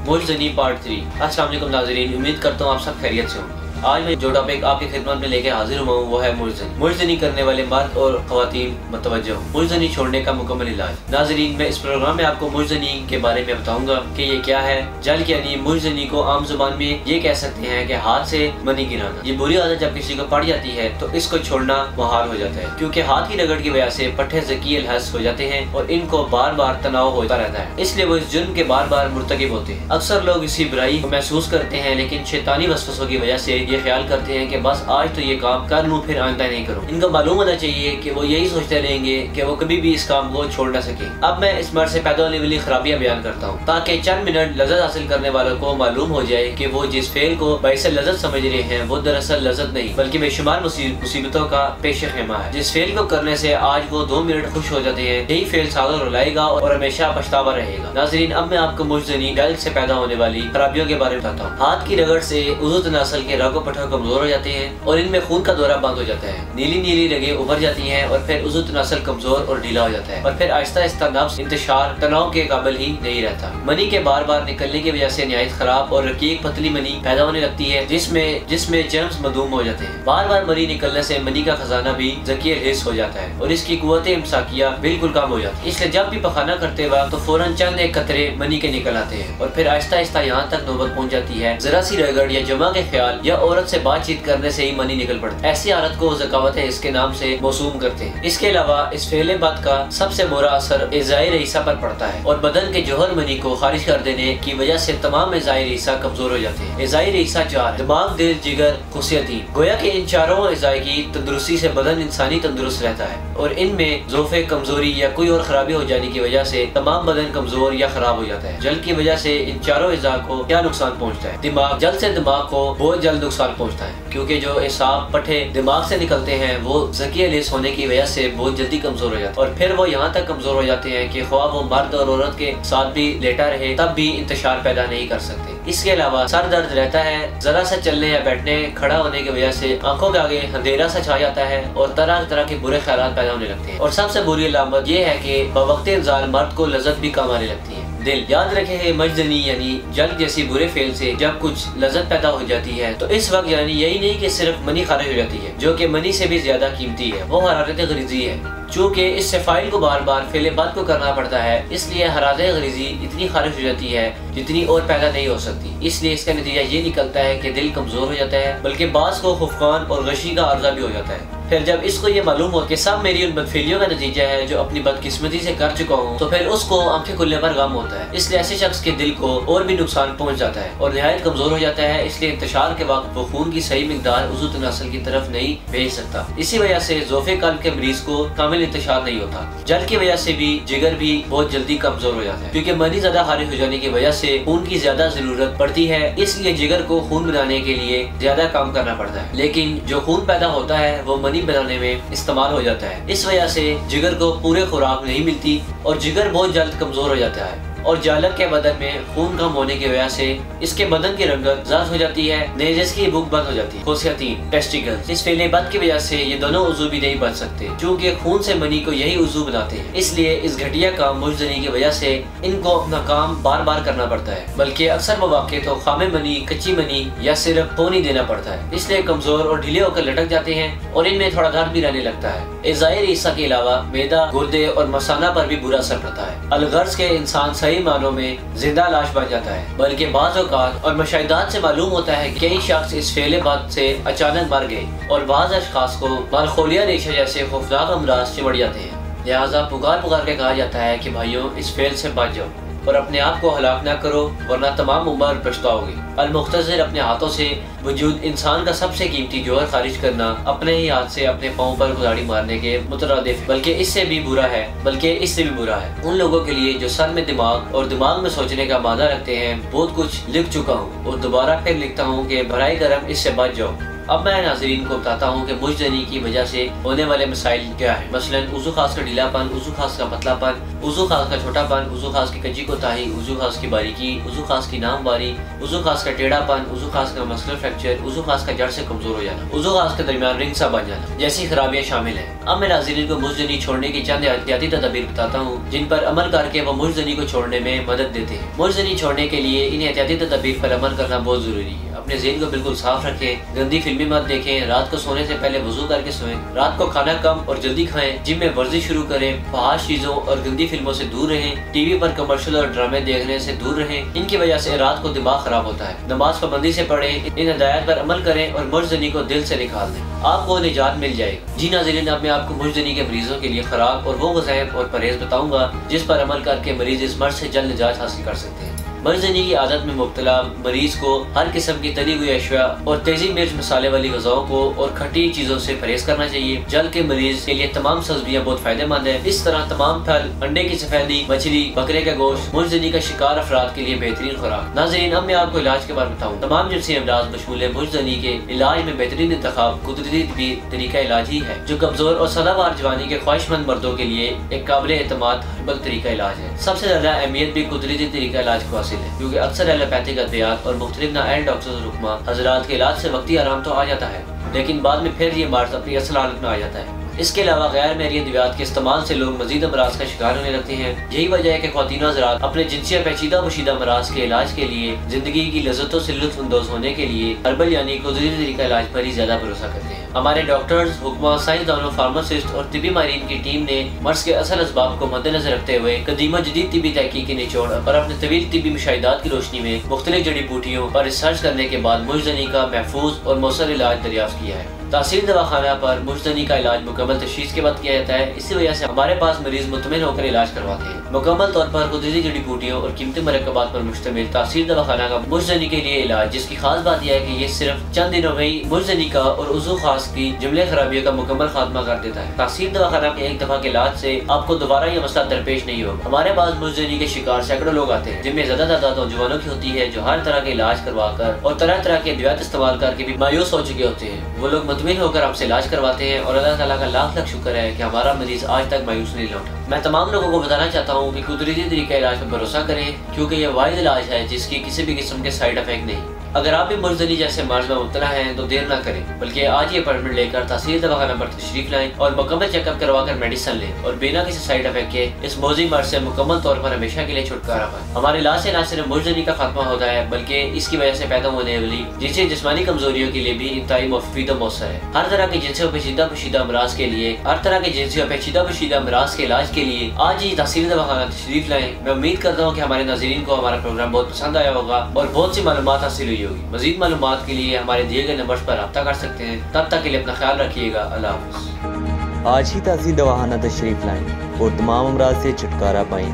मुर्जनी part 3। अस्सलाम वालेकुम नाज़रीन, उम्मीद करता हूँ आप सब खैरियत से होंगे। आज मैं जो टॉपिक आपकी खिदमत में लेके हाजिर हुआ हूँ वो है मुर्जनी। मुर्जनी करने वाले मर्द और ख़वातीन मतवज्जो, मुर्जनी छोड़ने का मुकम्मल इलाज। नाज़रीन, मैं इस प्रोग्राम में आपको मुर्जनी के बारे में बताऊंगा कि ये क्या है। जल्द यानी मुर्जनी को आम जुबान में ये कह सकते हैं कि हाथ से मनी गिराना। ये बुरी आदत जब किसी को पड़ जाती है तो इसको छोड़ना मुहाल हो जाता है, क्योंकि हाथ की रगड़ की वजह से पट्टे ज़कील हस हो जाते हैं और इनको बार बार तनाव होता रहता है, इसलिए वो इस जुर्म के बार बार मुर्तकिब होते हैं। अक्सर लोग इसी बुराई को महसूस करते हैं, लेकिन शैतानी वसवसों की वजह से ये ख्याल करते हैं कि बस आज तो ये काम कर लूँ, फिर आइंदा नहीं करूँ। इनको मालूम होना चाहिए कि वो यही सोचते रहेंगे कि वो कभी भी इस काम को छोड़ ना सके। अब मैं इस मर्द से पैदा होने वाली खराबियां बयान करता हूँ, ताकि चंद मिनट लज़्ज़त हासिल करने वालों को मालूम हो जाए कि वो जिस फेल को बाइसे लज़्ज़त समझ रहे हैं वो दरअसल लज़्ज़त नहीं बल्कि बेशुमार मुसीबतों का पेश खेमा है। जिस फेल को करने से आज वो 2 मिनट खुश हो जाते हैं, यही फेल सालों रुलाएगा और हमेशा पछतावा रहेगा। नाज़रीन, अब मैं आपको मुर्जनी जल्द से पैदा होने वाली खराबियों के बारे में बताता हूँ। हाथ की रगड़ से उज़ू तनासल के रगो पट्टों कमजोर हो जाते हैं और इनमें खून का दौरा बंद हो जाता है। नीली नीली रगें उभर जाती हैं और फिर उज़ू तनासल कमजोर और ढीला हो जाता है और फिर आहिस्ता आहिस्ता नफ्स इंतशार तनाव के काबिल ही नहीं रहता। मनी के बार बार निकलने की वजह से निहायत खराब और रकीक पतली मनी पैदा होने लगती है, जिसमें जर्म्स मदूम हो जाते हैं। बार बार मनी निकलने से मनी का खजाना भी ज़कीर हिस्स हो जाता है और इसकी कुव्वत इम्साकिया बिल्कुल कम हो जाती है। इसलिए जब भी पखाना करते वक्त तो फौरन चंद एक कतरे मनी के निकल आते हैं और फिर आहिस्ता आहिस्ता यहाँ तक नौबत पहुँच जाती है जरा सी रगड़ या जमा के ख्याल या औरत से बातचीत करने से ही मनी निकल पड़ता है। ऐसी हालत को ज़कावत इसके नाम से मौसूम करते हैं। इसके अलावा इस फेले बद का सबसे बुरा असर एज़ाई रईसा पर पड़ता है और बदन के जोहर मनी को खारिज कर देने की वजह से तमाम एज़ाई रईसा कमजोर हो जाते हैं। एज़ाई रईसा 4: दिमाग, दिल, जिगर, खुशियती। गोया के इन चारों एज़ाई की तंदुरुस्ती से बदन इंसानी तंदुरुस्त रहता है और इनमें ज़ोफ़े, कमजोरी या कोई और खराबी हो जाने की वजह से तमाम बदन कमजोर या खराब हो जाता है। जल की वजह से इन चारों एज़ा को क्या नुकसान पहुँचता है? दिमाग। जल से दिमाग को बहुत जल्द नुकसान पहुँचता है, क्योंकि जो एसाब पट्टे दिमाग से निकलते हैं वो ज़किया लेस होने की वजह से बहुत जल्दी कमजोर हो जाते हैं और फिर वो यहाँ तक कमजोर हो जाते हैं कि ख्वाह वो मर्द और औरत के साथ भी लेटा रहे तब भी इंतशार पैदा नहीं कर सकते। इसके अलावा सर दर्द रहता है, जरा सा चलने या बैठने खड़ा होने की वजह से आंखों के आगे अंधेरा सा छा जाता है और तरह तरह के बुरे ख्यालात पैदा होने लगते हैं। और सबसे बुरी अलामत ये है कि बवक्त इंसान मर्द को लज़्ज़त भी कम आने लगती है। दिल। याद रखे मजदनी यानी जल्द जैसी बुरे फेल से जब कुछ लज़्ज़त पैदा हो जाती है तो इस वक्त यानी यही नहीं कि सिर्फ मनी खारिज हो जाती है, जो कि मनी से भी ज्यादा कीमती है, वो हरारत गरीज़ी है। चूँकि इससे फाइल को बार बार फेले बाद को करना पड़ता है, इसलिए हरारत गरीज़ी इतनी खारिज हो जाती है जितनी और पैदा नहीं हो सकती। इसलिए इसका नतीजा ये निकलता है कि दिल कमजोर हो जाता है, बल्कि बास को खुफकान और गशी का अर्जा भी हो जाता है। फिर जब इसको ये मालूम हो कि सब मेरी उन बदफेलियों का नतीजा है जो अपनी बदकिस्मती से कर चुका हूँ, तो फिर उसको आंखें खुलने पर गम होता है। इसलिए ऐसे शख्स के दिल को और भी नुकसान पहुँच जाता है और निहायत कमजोर हो जाता है। इसलिए इंतशार के वक्त वो खून की सही मिकदार उज़ू तनासल की तरफ नहीं भेज सकता। इसी वजह से ज़ोफ़े कल्ब के मरीज को कामिल इंतशार नहीं होता। जल की वजह से भी जिगर भी बहुत जल्दी कमजोर हो जाता है, क्योंकि मनी ज्यादा खारिज हो जाने की वजह से खून की ज्यादा जरूरत पड़ती है। इसलिए जिगर को खून बनाने के लिए ज्यादा काम करना पड़ता है, लेकिन जो खून पैदा होता है वो मनी बनाने में इस्तेमाल हो जाता है। इस वजह से जिगर को पूरे खुराक नहीं मिलती और जिगर बहुत जल्द कमजोर हो जाता है और जालक के बदन में खून कम होने की वजह से इसके बदन की रंगत ज़्यादा हो जाती है, नेज़स की भूख बंद हो जाती है। खुशियतीन टेस्टिकल्स। इस फेले बद की वजह से ये दोनों उज़ू भी नहीं बन सकते, क्योंकि खून से मनी को यही उज़ू बनाते हैं। इसलिए इस घटिया काम मुर्जनी की वजह से इनको अपना काम बार बार करना पड़ता है, बल्कि अक्सर मौके तो खामे मनी, कच्ची मनी या सिर्फ खून देना पड़ता है। इसलिए कमजोर और ढीले होकर लटक जाते हैं और इनमें थोड़ा दर्द भी रहने लगता है। एज़ाई रईसा के अलावा मैदा, गुर्दे और मसाना पर भी बुरा असर पड़ता है। अलगर्ज के इंसान सही मानों में जिंदा लाश बन जाता है, बल्कि बाज़ औक़ात और मुशाहिदात से मालूम होता है कि कई शख्स इस फेले बाद से अचानक मर गए और बाज़ अशख़ास को बालखोलिया रेशा जैसे खौफनाक अमराज चिमड़ जाते हैं। लिहाजा पुकार पुकार के कहा जाता है कि भाइयों इस फेल से बच जाओ और अपने आप को हलाक ना करो वरना तमाम उम्र पछताओगे। अल-मुख्तसिर अपने हाथों से वजूद इंसान का सबसे कीमती जोहर खारिज करना अपने ही हाथ से अपने पाँव पर कुल्हाड़ी मारने के मुतरादिफ, बल्कि इससे भी बुरा है उन लोगों के लिए जो सर में दिमाग और दिमाग में सोचने का मादा रखते हैं। बहुत कुछ लिख चुका हूँ और दोबारा फिर लिखता हूँ कि बराए करम इससे बच जाओ। अब मैं नाज़रीन को बताता हूँ कि मुजजनी की वजह से होने वाले मसाइल क्या है। मसलन उज़ू खास का ढीलापन, उज़ू खास का पतलापन, उज़ू खास का छोटापन, उज़ू खास की कच्ची कोताही, उज़ू खास की बारीकी, उज़ू खास की नामवारी, उज़ू खास का टेढ़ापन, उज़ू खास का मस्कुलर फ्रैक्चर, उज़ू खास का जड़ से कमजोर हो जाना, उज़ू खास के दरमियान रिंग सा बन जाना जैसी खराबियाँ शामिल हैं। अब मैं नाज़रीन को मुजजनी छोड़ने की चंद एहतियाती तदबीर बताता हूँ जिन पर अमल करके वो मुजजनी को छोड़ने में मदद देते हैं। मुजजनी छोड़ने के लिए इन एहतियाती तदबीर पर अमल करना बहुत जरूरी है। अपने ज़हन को बिल्कुल साफ रखें, गंदी फिल्में मत देखें, रात को सोने से पहले वजू करके सोएं, रात को खाना कम और जल्दी खाएं, जिम में वर्जिश शुरू करें, फहाश चीजों और गंदी फिल्मों से दूर रहें, टीवी पर कमर्शियल और ड्रामे देखने से दूर रहें। इनकी वजह से रात को दिमाग खराब होता है। नमाज पाबंदी से पढ़ें, इन हिदायत पर अमल करें और मुजजनी को दिल से निकाल दें, आपको निजात मिल जाएगी। जी नाज़रीन, अब मैं आपको मुजजनी के मरीजों के लिए खुराक और वो ग़िज़ाएं और परहेज बताऊंगा जिस पर अमल करके मरीज इस मर्ज से जल्द निजात हासिल कर सकते हैं। मुजजनी की आदत में मुब्तला मरीज को हर किस्म की तली हुई अशिया और तेजी मिर्च मसाले वाली ग़िज़ाओं को और खट्टी चीज़ों से परहेज करना चाहिए। जल के मरीज के लिए तमाम सब्जियां बहुत फायदेमंद है। इस तरह तमाम फल, अंडे की सफेदी, मछली, बकरे का गोश्त मुजजनी का शिकार अफराद के लिए बेहतरीन खुराक। नाज़रीन, अब मैं आपको इलाज के बारे में बताऊँ। तमाम जिनसी अमराज मशमूल है। मुजजनी के इलाज में बेहतरीन इंतखाब कुदरती तरीका इलाज ही है जो कमजोर और सदाबहार जवानी के ख्वाहिशमंद मर्दों के लिए एक काबिल एतमाद हर्बल तरीका इलाज है। सबसे ज्यादा अहमियत भी कुदरती तरीका इलाज को हासिल है क्योंकि अक्सर एलोपैथिक अद्वियात और मुख्तलिफ नाअहल डॉक्टर्स रुकमा हजरात के इलाज से वक्ती आराम तो आ जाता है लेकिन बाद में फिर ये मर्ज अपनी असल हालत में आ जाता है। इसके अलावा गैर महरी अद्वियात के इस्तेमाल से लोग मजीद अमराज का शिकार होने लगते हैं। यही वजह है कि ख्वातीन हज़रात अपने जिनसी पेचीदा मुशीदा अमराज के इलाज के लिए जिंदगी की लज़्ज़तों से लुत्फ़अंदोज़ होने के लिए हर्बल यानी कुदरती तरीका इलाज पर ही ज्यादा भरोसा करते हैं। हमारे डॉक्टर्स, हुक्मा, साइंसदानों, फार्मासिस्ट और तिबी माहिरीन की टीम ने मर्ज के असल असबाब को मद्देनजर रखते हुए कदीमा जदीद तिबी तहकीक के निचोड़ पर अपने तवील तिबी मुशाहिदात की रोशनी में मुख्तलिफ जड़ी बूटियों पर रिसर्च करने के बाद मुजजनी का महफूज और मौसर इलाज दरियाफ्त किया है। तहसील दवाखाना पर मुजजनी का इलाज मुकम्मल तशख़ीस के बाद किया जाता है। इसी वजह से हमारे पास मरीज मुतमिन होकर इलाज करवाते हैं। मुकम्मल तौर पर कुदरती जड़ी बूटियों और कीमती मरकबात पर मुश्तमिल तहसील दवाखाना का मुजजनी के लिए इलाज, जिसकी खास बात यह है कि ये सिर्फ चंद दिनों में ही मुजजनी का और उज़ू खास की जुमले खराबियों का मुकम्मल खात्मा कर देता है। तहसील दवाखाना के एक दफा के इलाज से आपको दोबारा यह मसला दरपेश नहीं होगा। हमारे पास मुजजनी के शिकार सैकड़ों लोग आते हैं जिनमें ज्यादा तादाद नौजवानों की होती है जो हर तरह के इलाज करवा कर और तरह तरह के अद्वियात इस्तेमाल करके भी मायूस हो चुके होते हैं। वो लोग मुतमिन होकर आपसे इलाज करवाते हैं और अल्लाह ताला का लाख लाख शुक्र है कि हमारा मरीज आज तक मायूस नहीं लौटा। मैं तमाम लोगों को बताना चाहता हूँ कि कुदरती तरीका इलाज पर भरोसा करें क्योंकि यह वाहिद इलाज है जिसकी किसी भी किस्म के साइड इफेक्ट नहीं। अगर आप भी मुजजनी जैसे मर्ज में मुब्तला हैं तो देर ना करें बल्कि आज ही अपॉइंटमेंट लेकर तहसील दवाखाना पर तशरीफ लाएं और मुकम्मल चेकअप करवाकर मेडिसिन लें और बिना किसी साइड इफेक्ट के इस मौजी मर्ज से मुकम्मल तौर पर हमेशा के लिए छुटकारा पाएं। हमारे इलाज से न सिर्फ मुजजनी का खात्मा होता है बल्कि इसकी वजह से पैदा होने वाली जिनसी जिस्मानी कमजोरियों के लिए भी इंतहाई मुफीद और मौसर है। हर तरह के जिनसी पेचीदा अमराज के लिए हर तरह के जिनसी पेचीदा अमराज के इलाज के लिए आज ही तहसील दवाखाना तशरीफ लाएं। मैं उम्मीद करता हूँ कि हमारे नाज़रीन को हमारा प्रोग्राम बहुत पसंद आया होगा और बहुत सी मालूमात हासिल हुई होगी। मजीद मालूमात के लिए हमारे दिए गए नंबर पर रब्ता कर सकते हैं। तब तक के लिए अपना ख्याल रखिएगा। अल्लाह हाफ़िज़। आज ही तहसील दवाखाना तशरीफ लाएं और तमाम अमराज से छुटकारा पाएं।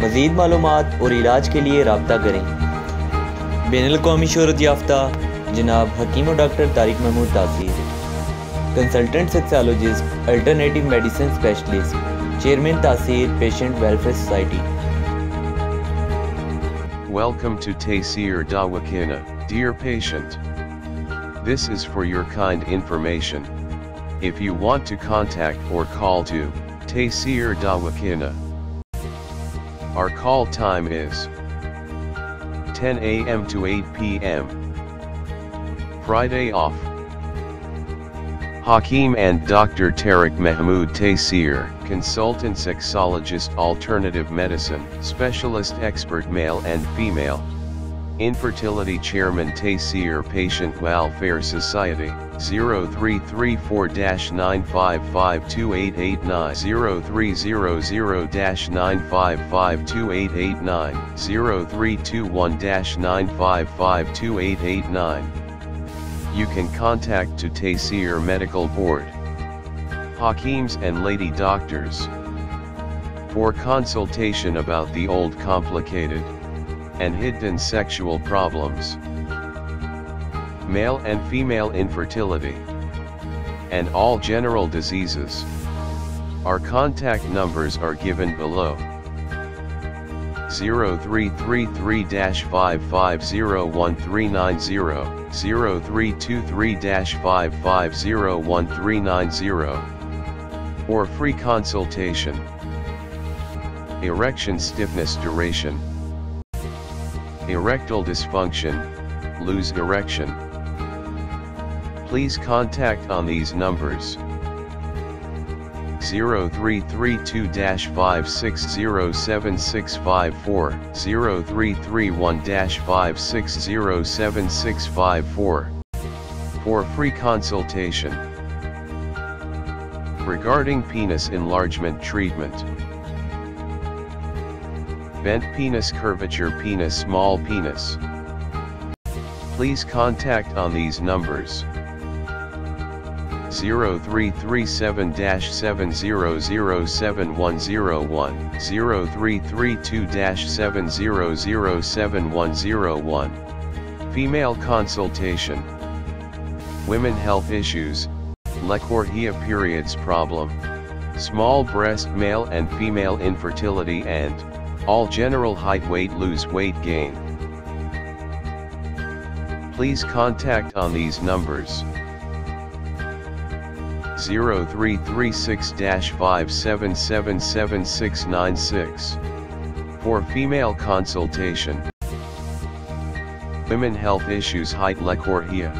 मजीद मालूमात और इलाज के लिए रब्ता करें। बैनुल-अक़वामी शोहरत याफ्ता जनाब हकीम और doctor Tariq Mahmood Taseer, consultant sexologist, alternative medicine specialist, chairman Taseer patient welfare society. Welcome to Taysir Dawakina, dear patient. This is for your kind information. If you want to contact or call to Taysir Dawakina, our call time is 10 a.m. to 8 p.m. Friday off. Hakeem and Dr. Tariq Mahmood Taysir, consultant sexologist, alternative medicine, specialist expert male and female. Infertility chairman Taysir Patient Welfare Society, 0334-9552889, 0300-9552889, 0321-9552889. You can contact to Taysir Medical Board, Hakeems and lady doctors, for consultation about the old complicated and hidden sexual problems, male and female infertility, and all general diseases. Our contact numbers are given below. 0333-5501390, 0323-5501390, or free consultation. Erection stiffness duration. Erectile dysfunction, lose erection. Please contact on these numbers: 0332-5607654, 0331-5607654, for free consultation. Regarding penis enlargement treatment. Bent penis, curvature penis, small penis. Please contact on these numbers: 0337-7007101, 0332-7007101. Female consultation. Women health issues, Lecorhea periods problem, small breast, male and female infertility, and all general height, weight, lose weight gain. Please contact on these numbers: 0336-5777696, for female consultation. Women health issues, height, Lecorhea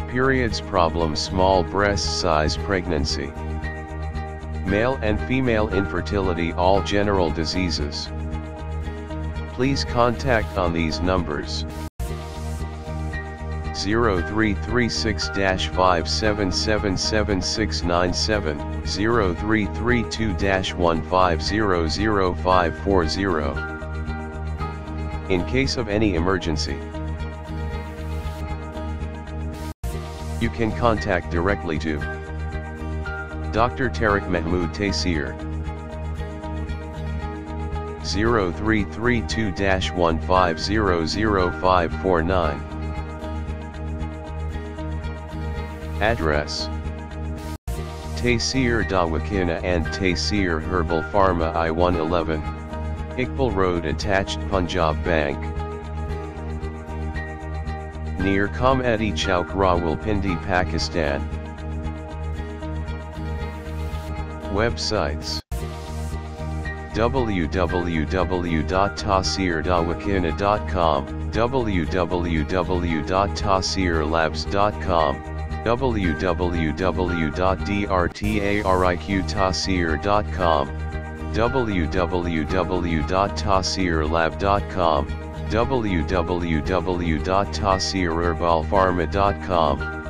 periods problem, small breast size, pregnancy, male and female infertility, all general diseases. Please contact on these numbers: 0336-5777697, 0332-1500540. In case of any emergency, you can contact directly to Dr. Tariq Mahmood Taseer, 0332-1500549. Address: Taseer Dawakina and Taseer Herbal Pharma, I-111, Iqbal Road, attached Punjab Bank, near Comedy Chowk, Rawalpindi, Pakistan. Websites: www.taseerdawakina.com, www.taseerlabs.com, www.drtariqtaseer.com, www.taseerlab.com, www.taseerherbalpharma.com.